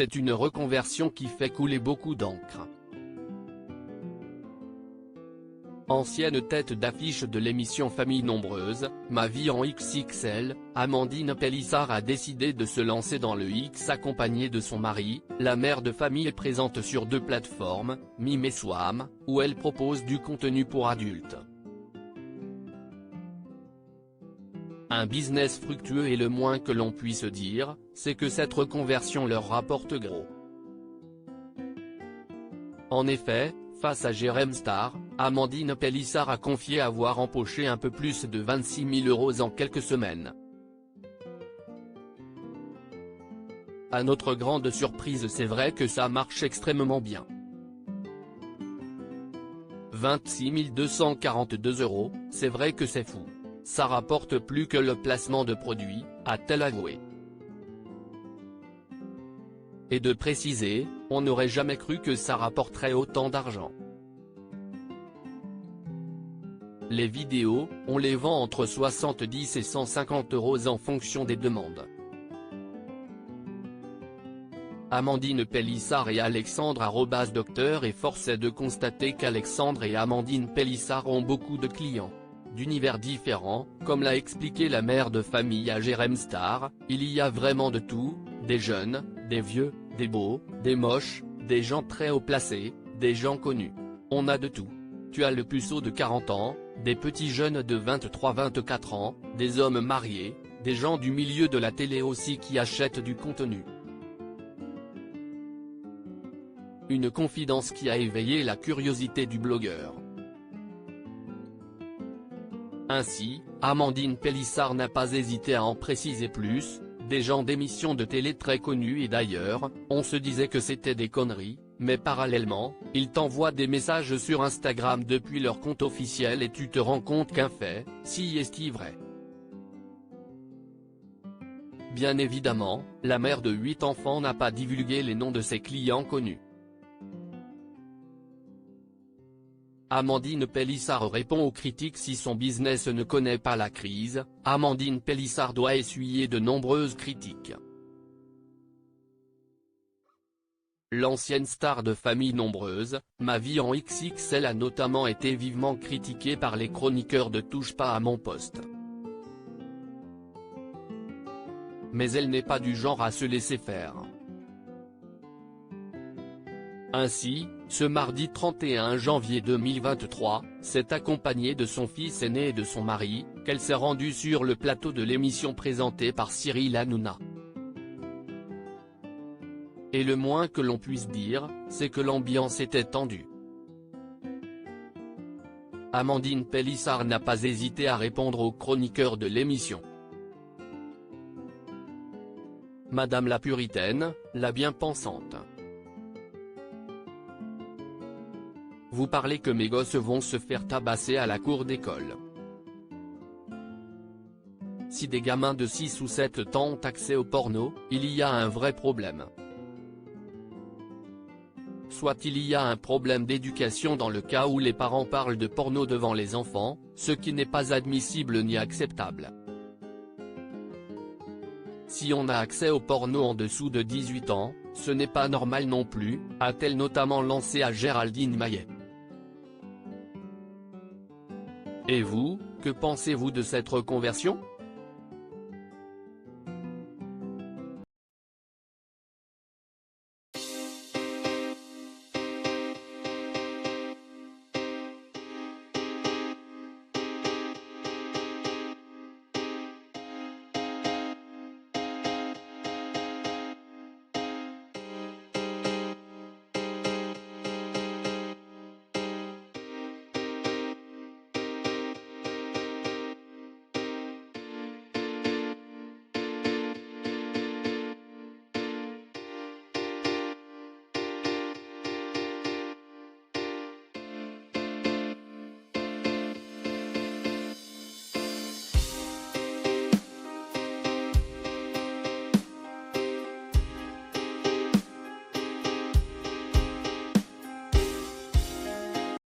c'est une reconversion qui fait couler beaucoup d'encre. Ancienne tête d'affiche de l'émission Famille Nombreuse, Ma vie en XXL, Amandine Pélissard a décidé de se lancer dans le X accompagnée de son mari. La mère de famille est présente sur 2 plateformes, Mime et Swam, où elle propose du contenu pour adultes. Un business fructueux et le moins que l'on puisse dire, c'est que cette reconversion leur rapporte gros. En effet, face à Jérém Star, Amandine Pélissard a confié avoir empoché un peu plus de 26 000 € en quelques semaines. À notre grande surprise, c'est vrai que ça marche extrêmement bien. 26 242 €, c'est vrai que c'est fou. Ça rapporte plus que le placement de produits, a-t-elle avoué. Et de préciser, on n'aurait jamais cru que ça rapporterait autant d'argent. Les vidéos, on les vend entre 70 et 150 € en fonction des demandes. Amandine Pélissard et Alexandre @docteur et force est de constater qu'Alexandre et Amandine Pélissard ont beaucoup de clients. D'univers différents, comme l'a expliqué la mère de famille à Jérém Star, il y a vraiment de tout, des jeunes, des vieux, des beaux, des moches, des gens très haut placés, des gens connus. On a de tout. Tu as le puceau de 40 ans, des petits jeunes de 23-24 ans, des hommes mariés, des gens du milieu de la télé aussi qui achètent du contenu. Une confidence qui a éveillé la curiosité du blogueur. Ainsi, Amandine Pélissard n'a pas hésité à en préciser plus, des gens d'émissions de télé très connus et d'ailleurs, on se disait que c'était des conneries, mais parallèlement, ils t'envoient des messages sur Instagram depuis leur compte officiel et tu te rends compte qu'un fait, si est-il vrai. Bien évidemment, la mère de 8 enfants n'a pas divulgué les noms de ses clients connus. Amandine Pélissard répond aux critiques. Si son business ne connaît pas la crise, Amandine Pélissard doit essuyer de nombreuses critiques. L'ancienne star de Famille Nombreuse, Ma vie en XXL a notamment été vivement critiquée par les chroniqueurs de Touche pas à mon poste. Mais elle n'est pas du genre à se laisser faire. Ainsi, ce mardi 31 janvier 2023, c'est accompagnée de son fils aîné et de son mari, qu'elle s'est rendue sur le plateau de l'émission présentée par Cyril Hanouna. Et le moins que l'on puisse dire, c'est que l'ambiance était tendue. Amandine Pélissard n'a pas hésité à répondre aux chroniqueurs de l'émission. Madame la puritaine, la bien-pensante. Vous parlez que mes gosses vont se faire tabasser à la cour d'école. Si des gamins de 6 ou 7 ans ont accès au porno, il y a un vrai problème. Soit il y a un problème d'éducation dans le cas où les parents parlent de porno devant les enfants, ce qui n'est pas admissible ni acceptable. Si on a accès au porno en dessous de 18 ans, ce n'est pas normal non plus, a-t-elle notamment lancé à Géraldine Maillet. Et vous, que pensez-vous de cette reconversion ?